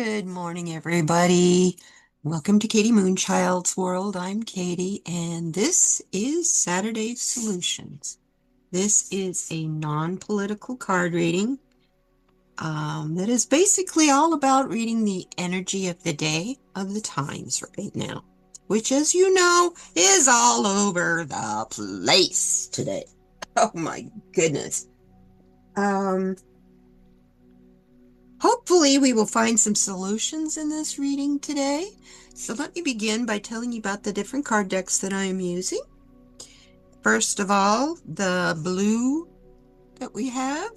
Good morning, everybody. Welcome to kdmoonchild's world. I'm Katie, and this is Saturday Solutions. This is a non-political card reading that is basically all about reading the energy of the day, of the times right now, which, as you know, is all over the place today. Oh my goodness. Um, Hopefully, we will find some solutions in this reading today. So let me begin by telling you about the different card decks that I am using. First of all, the blue that we have.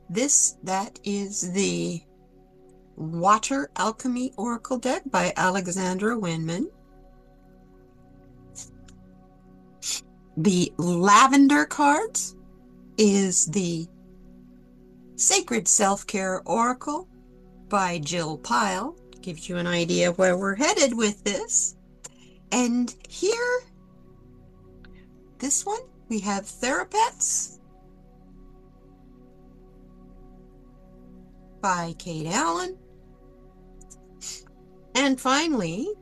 That is the Water Alchemy Oracle deck by Alexandra Winman. The lavender cards is the Sacred Self-Care Oracle by Jill Pyle. Gives you an idea of where we're headed with this. And here, this one, we have Therapets by Kate Allen. And finally,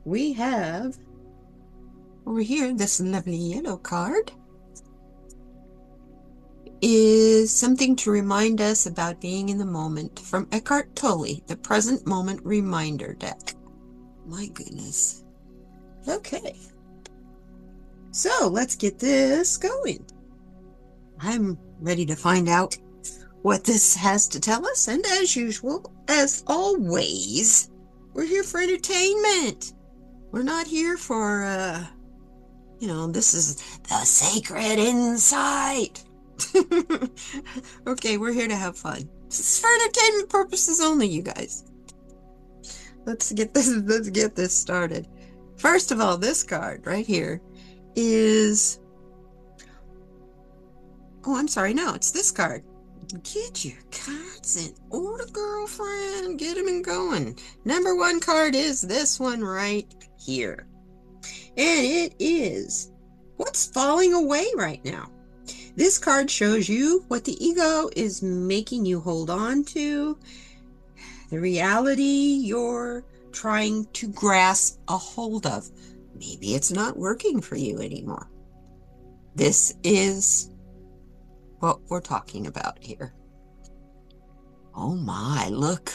we have over here, this lovely yellow card is something to remind us about being in the moment from Eckhart Tolle, the Present Moment Reminder deck. My goodness. Okay. So let's get this going. I'm ready to find out what this has to tell us. And as usual, as always, we're here for entertainment. We're not here for, this is the sacred insight. Okay, we're here to have fun. This is for entertainment purposes only, you guys. Let's get this started. First of all, this card right here is, oh, I'm sorry, no, it's this card. Get your cards in order, girlfriend. Get them and going. Number one card is this one right here. And it is what's falling away right now. This card shows you what the ego is making you hold on to, the reality you're trying to grasp a hold of. Maybe it's not working for you anymore. This is what we're talking about here. Oh my, look.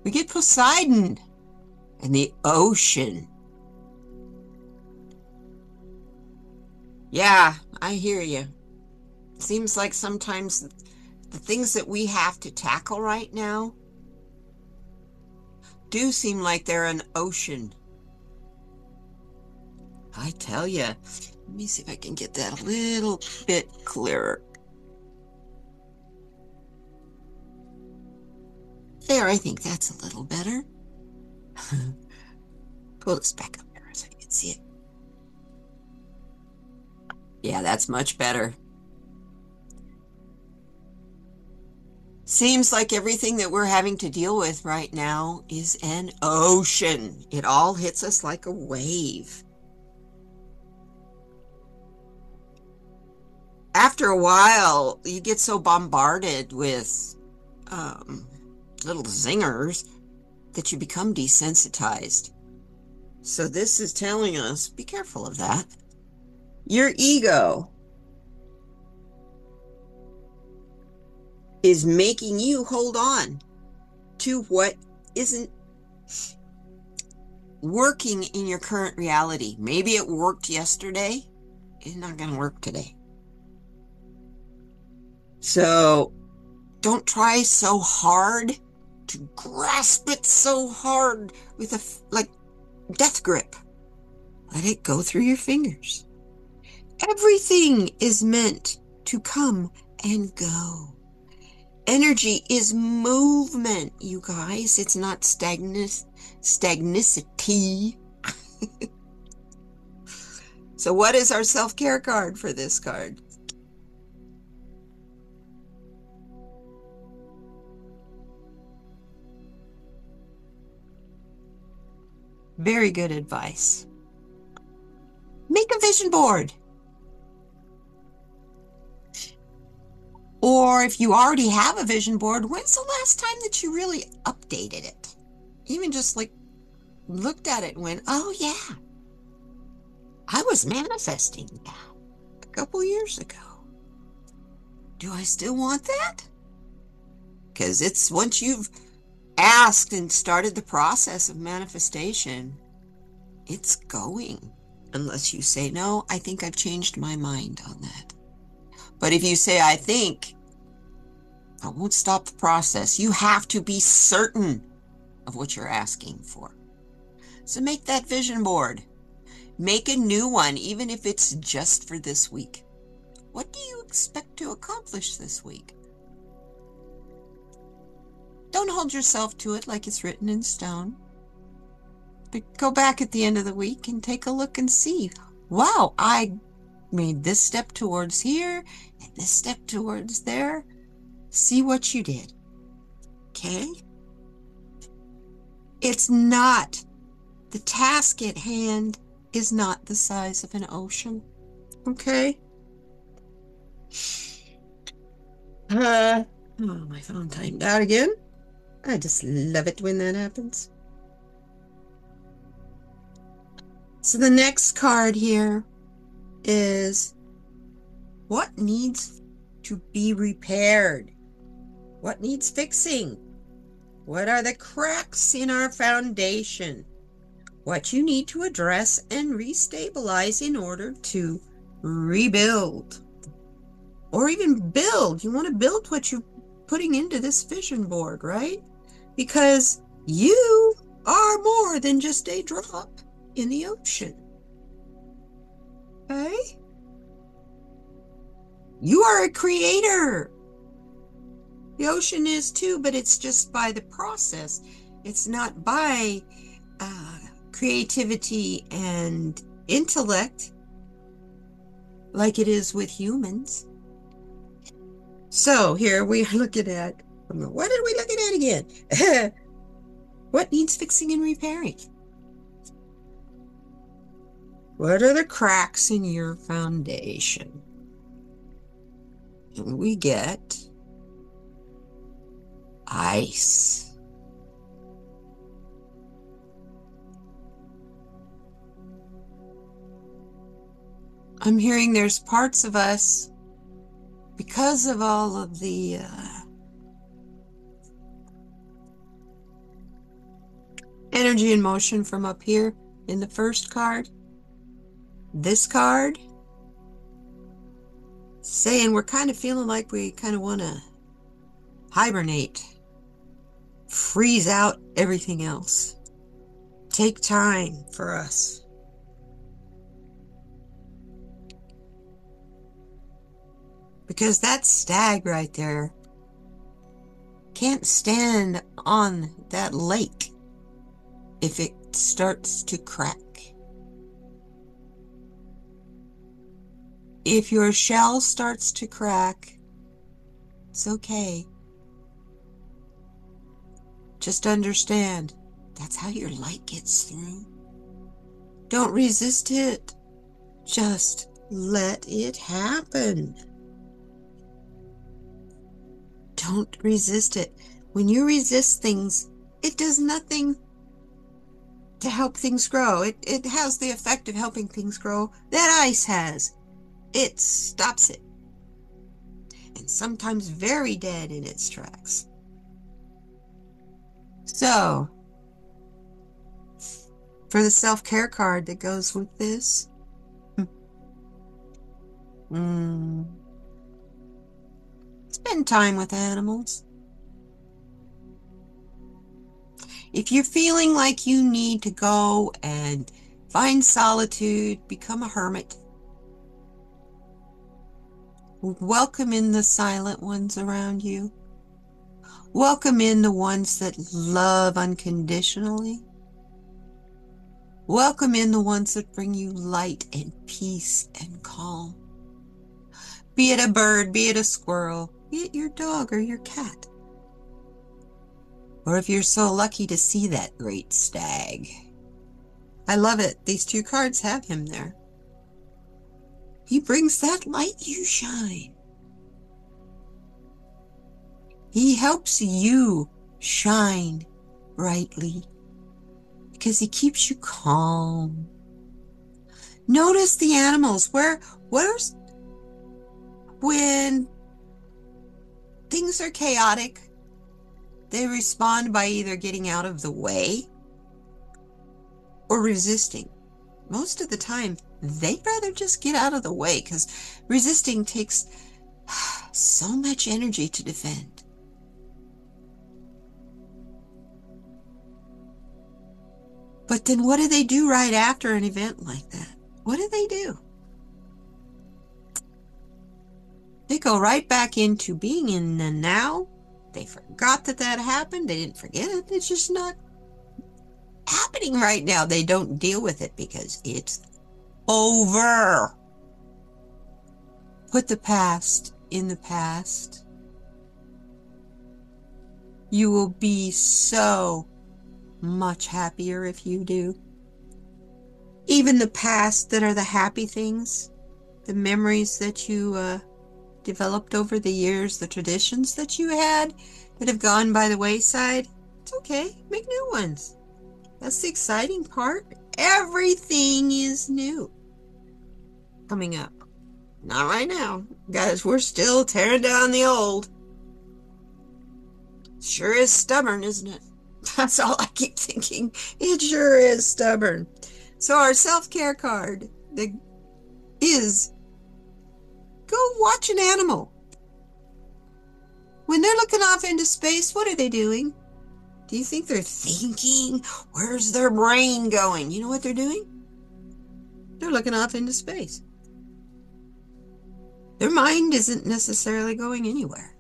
We get Poseidon and the ocean. Yeah, I hear you. Seems like sometimes the things that we have to tackle right now do seem like they're an ocean. I tell you. Let me see if I can get that a little bit clearer. There, I think that's a little better. Pull this back up there so you can see it. Yeah, that's much better. Seems like everything that we're having to deal with right now is an ocean. It all hits us like a wave. After a while, you get so bombarded with little zingers that you become desensitized. So this is telling us, be careful of that. Your ego is making you hold on to what isn't working in your current reality. Maybe it worked yesterday. It's not going to work today. So don't try so hard to grasp it so hard with a death grip. Let it go through your fingers. Everything is meant to come and go. Energy is movement, you guys. It's not stagnicity. So what is our self-care card for this card? Very good advice. Make a vision board. Or if you already have a vision board, when's the last time that you really updated it? Even just like looked at it and went, oh yeah, I was manifesting that a couple years ago. Do I still want that? Because it's once you've asked and started the process of manifestation, it's going. Unless you say, no, I think I've changed my mind on that. But if you say, I think, I won't stop the process. You have to be certain of what you're asking for. So make that vision board. Make a new one, even if it's just for this week. What do you expect to accomplish this week? Don't hold yourself to it like it's written in stone. But go back at the end of the week and take a look and see, wow, I made this step towards here and this step towards there. See what you did. Okay? It's not, the task at hand is not the size of an ocean. Okay? Oh, my phone timed out again. I just love it when that happens. So the next card here is what needs to be repaired? What needs fixing? What are the cracks in our foundation? What you need to address and restabilize in order to rebuild. Or even build. You want to build what you're putting into this vision board, right? Because you are more than just a drop in the ocean. Okay? You are a creator. The ocean is too, but it's just by the process. It's not by creativity and intellect like it is with humans. So here we are looking at, what are we looking at again? What needs fixing and repairing? What are the cracks in your foundation? And we get ice. I'm hearing there's parts of us, because of all of the energy and motion from up here in the first card, this card, saying we're kind of feeling like we kind of want to hibernate, freeze out everything else, take time for us. Because that stag right there can't stand on that lake if it starts to crack. If your shell starts to crack, it's okay. Just understand, that's how your light gets through. Don't resist it. Just let it happen. Don't resist it. When you resist things, it does nothing to help things grow. It has the effect of helping things grow that ice has. It stops it. And sometimes very dead in its tracks. So, for the self-care card that goes with this, spend time with animals. If you're feeling like you need to go and find solitude, become a hermit. Welcome in the silent ones around you. Welcome in the ones that love unconditionally. Welcome in the ones that bring you light and peace and calm. Be it a bird, be it a squirrel, be it your dog or your cat. Or if you're so lucky to see that great stag. I love it. These two cards have him there. He brings that light you shine. He helps you shine brightly because he keeps you calm. Notice the animals. Where's when things are chaotic, they respond by either getting out of the way or resisting. Most of the time, they'd rather just get out of the way because resisting takes so much energy to defend. But then what do they do right after an event like that? What do they do? They go right back into being in the now. They forgot that happened. They didn't forget it. It's just not happening right now. They don't deal with it because it's over. Put the past in the past. You will be so much happier if you do. Even the past that are the happy things, the memories that you developed over the years, the traditions that you had that have gone by the wayside, it's okay. Make new ones. That's the exciting part. Everything is new coming up. Not right now. Guys, we're still tearing down the old. Sure is stubborn, isn't it? That's all I keep thinking. It sure is stubborn. So our self-care card is go watch an animal. When they're looking off into space, what are they doing? Do you think they're thinking? Where's their brain going? You know what they're doing? They're looking off into space. Their mind isn't necessarily going anywhere.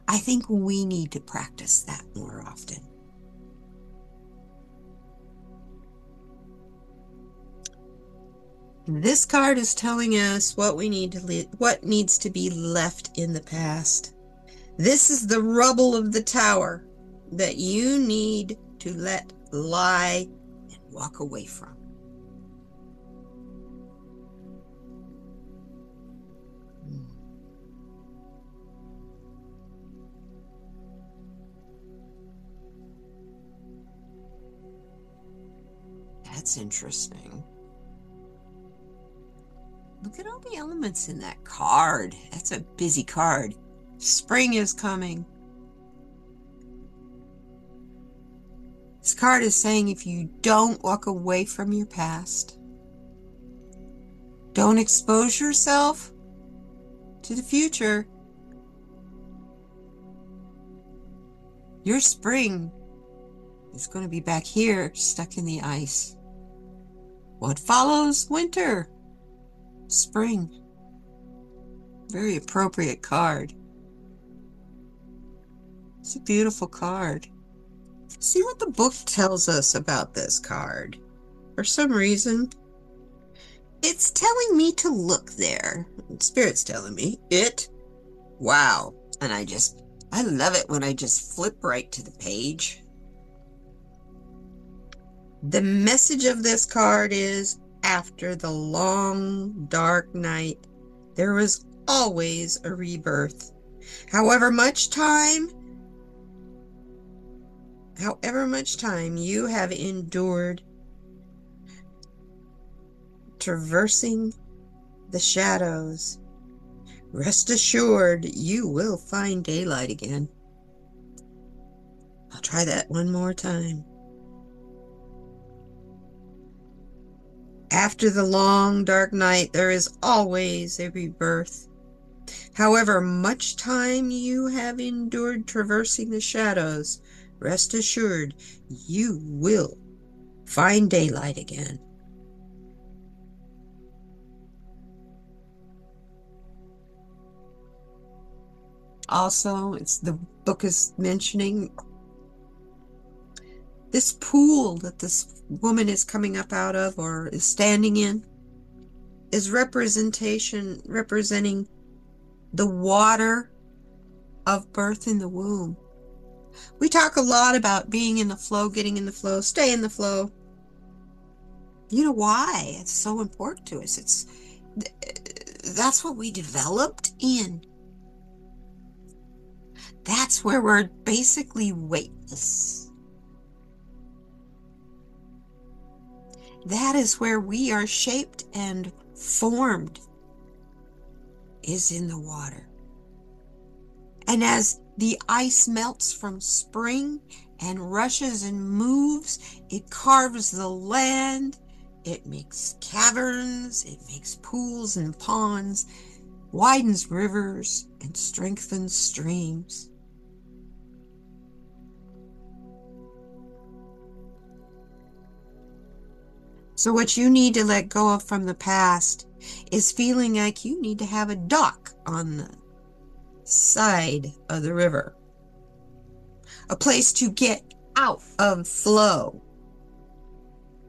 I think we need to practice that more often. This card is telling us what needs to be left in the past. This is the rubble of the tower that you need to let lie and walk away from. That's interesting. Look at all the elements in that card. That's a busy card. Spring is coming. This card is saying if you don't walk away from your past, don't expose yourself to the future, your spring is going to be back here, stuck in the ice. What follows? Winter. Spring. Very appropriate card. It's a beautiful card. See what the book tells us about this card. For some reason, it's telling me to look there. Spirit's telling me it. Wow. And I love it when I just flip right to the page. The message of this card is, after the long, dark night, there is always a rebirth. However much time you have endured traversing the shadows, rest assured you will find daylight again. I'll try that one more time. After the long, dark night, there is always a rebirth. However much time you have endured traversing the shadows, rest assured you will find daylight again. Also, the book is mentioning this pool that this woman is coming up out of or is standing in is representing the water of birth in the womb. We talk a lot about being in the flow, getting in the flow, stay in the flow. You know why? It's so important to us. That's what we developed in. That's where we're basically weightless. That is where we are shaped and formed, is in the water. And as the ice melts from spring and rushes and moves, it carves the land, it makes caverns, it makes pools and ponds, widens rivers, and strengthens streams. So what you need to let go of from the past is feeling like you need to have a dock on the side of the river. A place to get out of flow.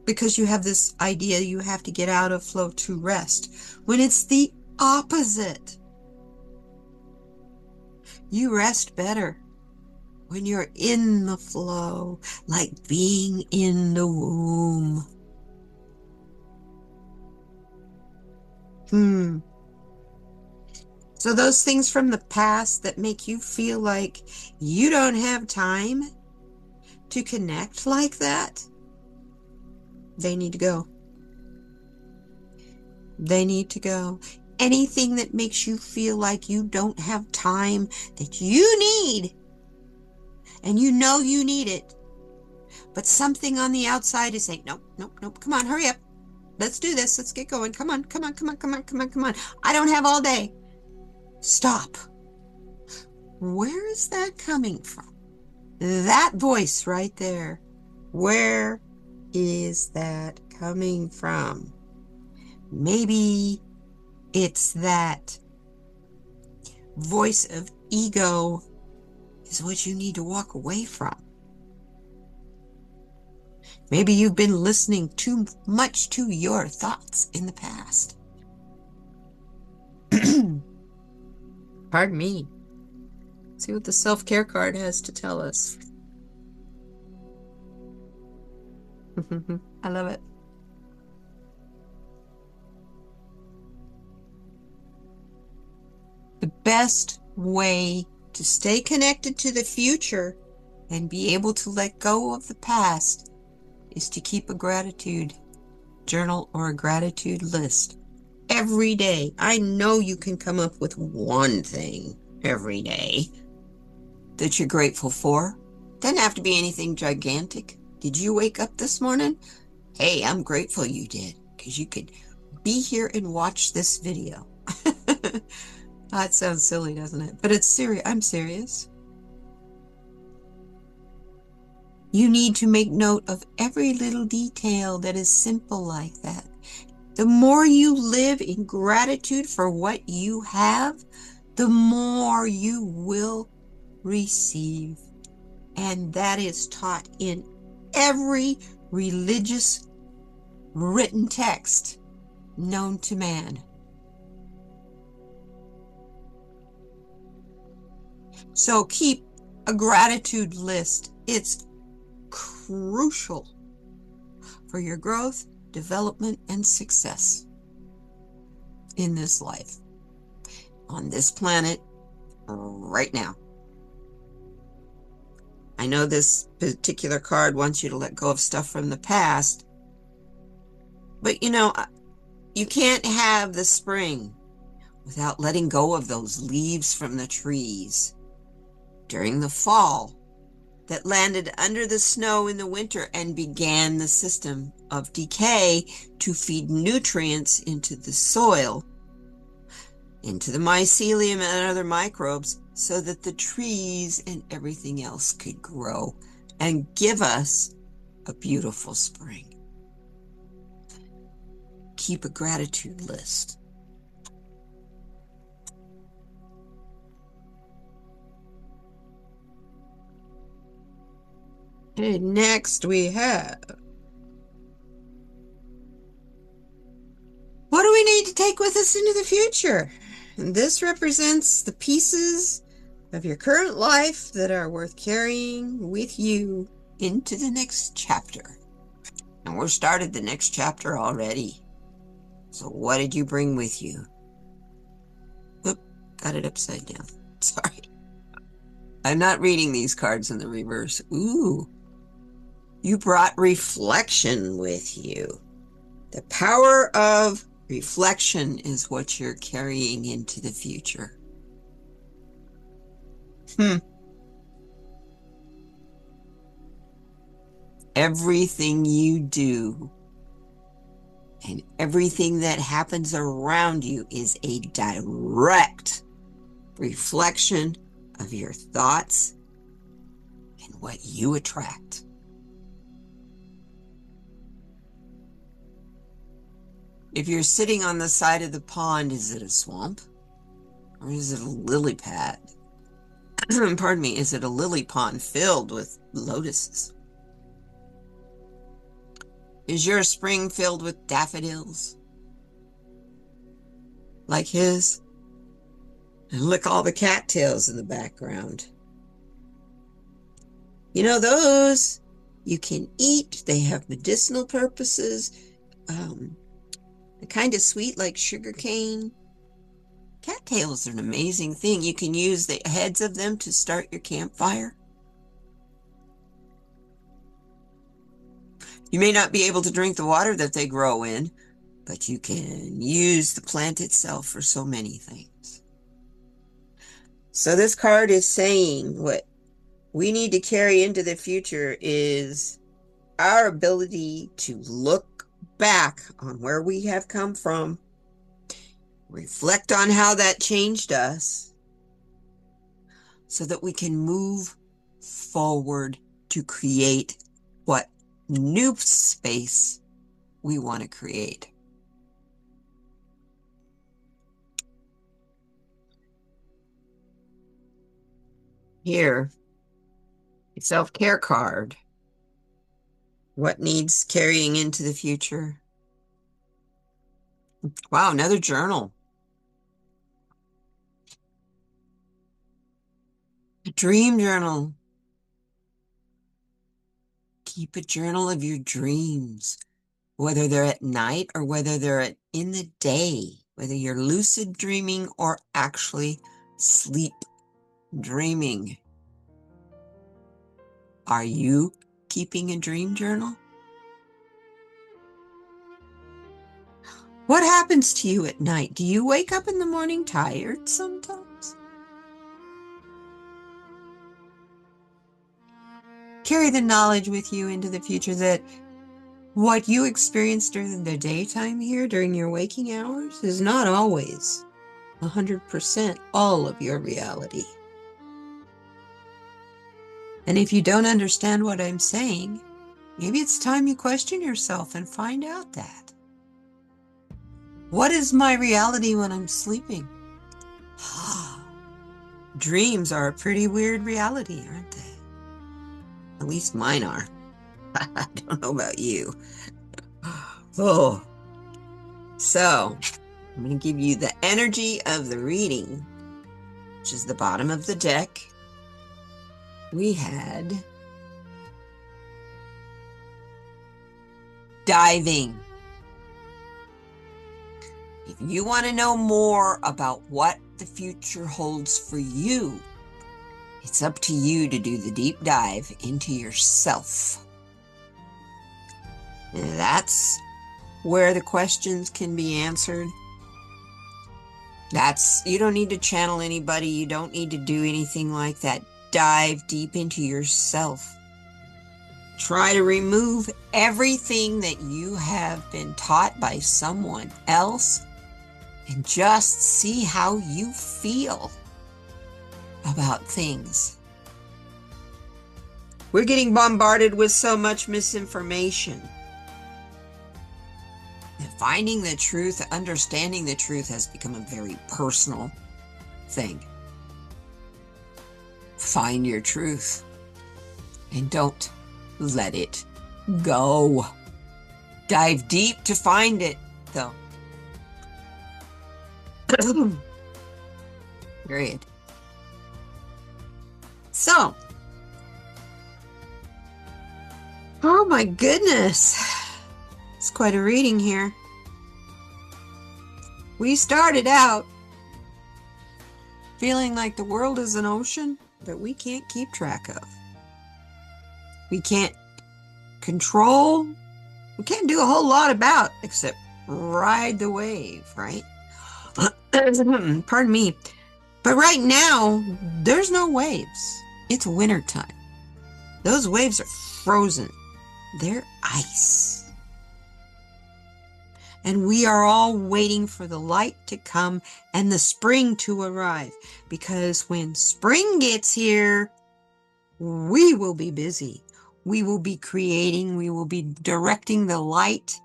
Because you have this idea you have to get out of flow to rest. When it's the opposite. You rest better when you're in the flow, like being in the womb. So those things from the past that make you feel like you don't have time to connect like that, they need to go. They need to go. Anything that makes you feel like you don't have time that you need, and you know you need it, but something on the outside is saying, nope, nope, nope, come on, hurry up. Let's do this. Let's get going. Come on, come on, come on, come on, come on, come on. I don't have all day. Stop. Where is that coming from? That voice right there. Where is that coming from? Maybe it's that voice of ego is what you need to walk away from. Maybe you've been listening too much to your thoughts in the past. Pardon me. See what the self-care card has to tell us. I love it. The best way to stay connected to the future and be able to let go of the past is to keep a gratitude journal or a gratitude list every day. I know you can come up with one thing every day that you're grateful for. Doesn't have to be anything gigantic. Did you wake up this morning? Hey, I'm grateful you did, because you could be here and watch this video. That sounds silly, doesn't it? But it's serious. I'm serious. You need to make note of every little detail that is simple like that. The more you live in gratitude for what you have, the more you will receive. And that is taught in every religious written text known to man. So keep a gratitude list. It's crucial for your growth, development, and success in this life, on this planet, right now. I know this particular card wants you to let go of stuff from the past, but you know, you can't have the spring without letting go of those leaves from the trees during the fall that landed under the snow in the winter and began the system of decay to feed nutrients into the soil, into the mycelium and other microbes, so that the trees and everything else could grow and give us a beautiful spring. Keep a gratitude list. Okay, next we have, what do we need to take with us into the future? And this represents the pieces of your current life that are worth carrying with you into the next chapter. And we've started the next chapter already. So what did you bring with you? Oop, got it upside down. Sorry. I'm not reading these cards in the reverse. Ooh, you brought reflection with you. The power of reflection is what you're carrying into the future. Everything you do and everything that happens around you is a direct reflection of your thoughts and what you attract. If you're sitting on the side of the pond, is it a swamp? Or is it a lily pad? Pardon me, is it a lily pond filled with lotuses? Is your spring filled with daffodils? Like his? And look, all the cattails in the background. You know, those you can eat. They have medicinal purposes. They're kind of sweet, like sugar cane. Cattails are an amazing thing. You can use the heads of them to start your campfire. You may not be able to drink the water that they grow in, but you can use the plant itself for so many things. So this card is saying what we need to carry into the future is our ability to look back on where we have come from, reflect on how that changed us, so that we can move forward to create what new space we want to create. Here, a self-care card. What needs carrying into the future? Wow, another journal. A dream journal. Keep a journal of your dreams, whether they're at night or whether they're in the day, whether you're lucid dreaming or actually sleep dreaming. Are you keeping a dream journal? What happens to you at night? Do you wake up in the morning tired sometimes? Carry the knowledge with you into the future that what you experience during the daytime here, during your waking hours, is not always 100% all of your reality. And if you don't understand what I'm saying, maybe it's time you question yourself and find out that. What is my reality when I'm sleeping? Dreams are a pretty weird reality, aren't they? At least mine are. I don't know about you. Oh. So, I'm going to give you the energy of the reading, which is the bottom of the deck. We had diving. If you want to know more about what the future holds for you, it's up to you to do the deep dive into yourself. And that's where the questions can be answered. You don't need to channel anybody. You don't need to do anything like that. Dive deep into yourself. Try to remove everything that you have been taught by someone else and just see how you feel about things. We're getting bombarded with so much misinformation. And finding the truth, understanding the truth has become a very personal thing. Find your truth and don't let it go. Dive deep to find it, though. Period. So, oh my goodness. It's quite a reading here. We started out feeling like the world is an ocean, that we can't keep track of. We can't control. We can't do a whole lot about except ride the wave, right? Pardon me. But right now, there's no waves. It's wintertime. Those waves are frozen. They're ice. And we are all waiting for the light to come and the spring to arrive. Because when spring gets here, we will be busy. We will be creating. We will be directing the light.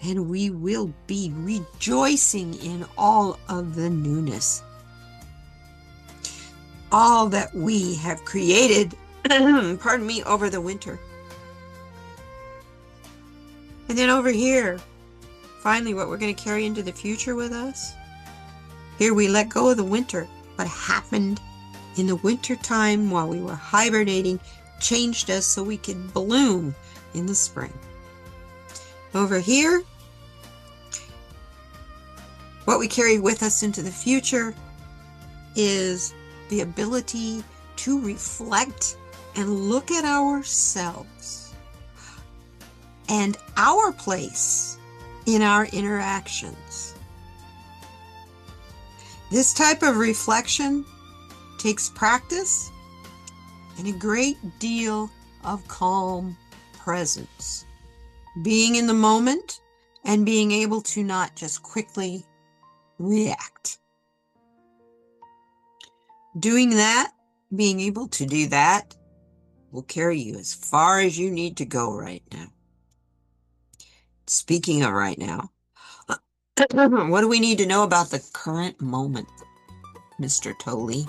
And we will be rejoicing in all of the newness. All that we have created, pardon me, over the winter. And then over here, finally, what we're going to carry into the future with us. Here we let go of the winter. What happened in the winter time while we were hibernating changed us so we could bloom in the spring. Over here, what we carry with us into the future is the ability to reflect and look at ourselves and our place in our interactions. This type of reflection takes practice and a great deal of calm presence. Being in the moment and being able to not just quickly react. Doing that, being able to do that, will carry you as far as you need to go right now. Speaking of right now, what do we need to know about the current moment, Mr. Tolley?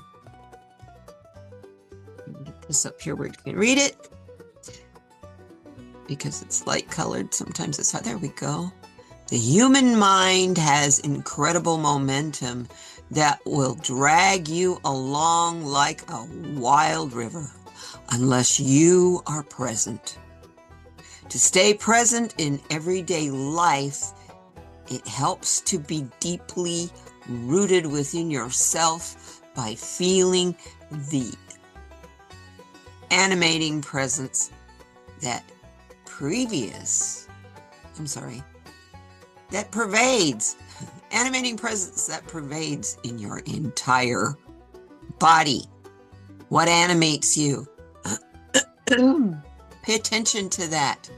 Get this up here where you can read it. Because it's light colored, sometimes it's hot. There we go. The human mind has incredible momentum that will drag you along like a wild river unless you are present. To stay present in everyday life, it helps to be deeply rooted within yourself by feeling the animating presence that pervades, animating presence that pervades in your entire body. What animates you? Pay attention to that.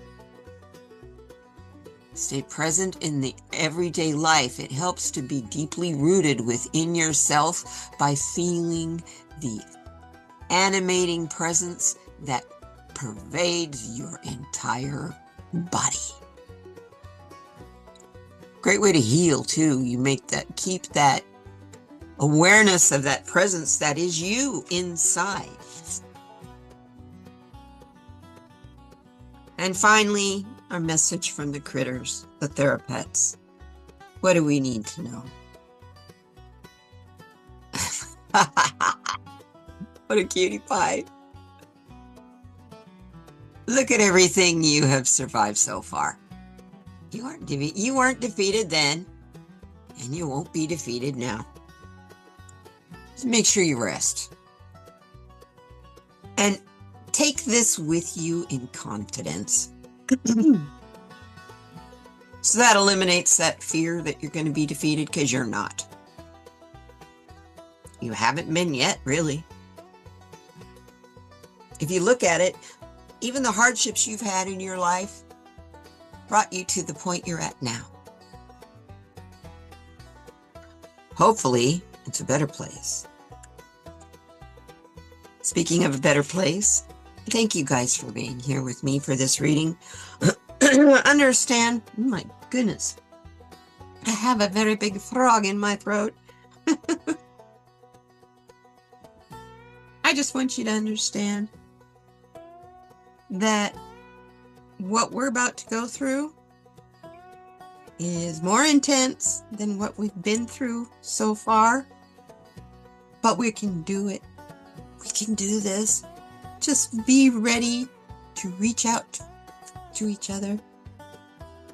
Stay present in the everyday life. It helps to be deeply rooted within yourself by feeling the animating presence that pervades your entire body. Great way to heal too. You keep that awareness of that presence that is you inside. And finally, our message from the critters, the therapests. What do we need to know? What a cutie pie. Look at everything you have survived so far. You weren't defeated then, and you won't be defeated now. Just make sure you rest. And take this with you in confidence. So that eliminates that fear that you're going to be defeated, because you're not. You haven't been yet, really. If you look at it, even the hardships you've had in your life brought you to the point you're at now. Hopefully, it's a better place. Speaking of a better place, thank you guys for being here with me for this reading. Understand, oh my goodness, I have a very big frog in my throat. I just want you to understand that what we're about to go through is more intense than what we've been through so far, but we can do it. We can do this. Just be ready to reach out to each other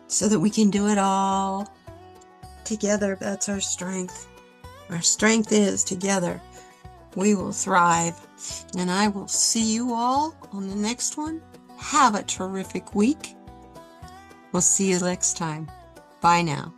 so that we can do it all together. That's our strength. Our strength is together. We will thrive. And I will see you all on the next one. Have a terrific week. We'll see you next time. Bye now.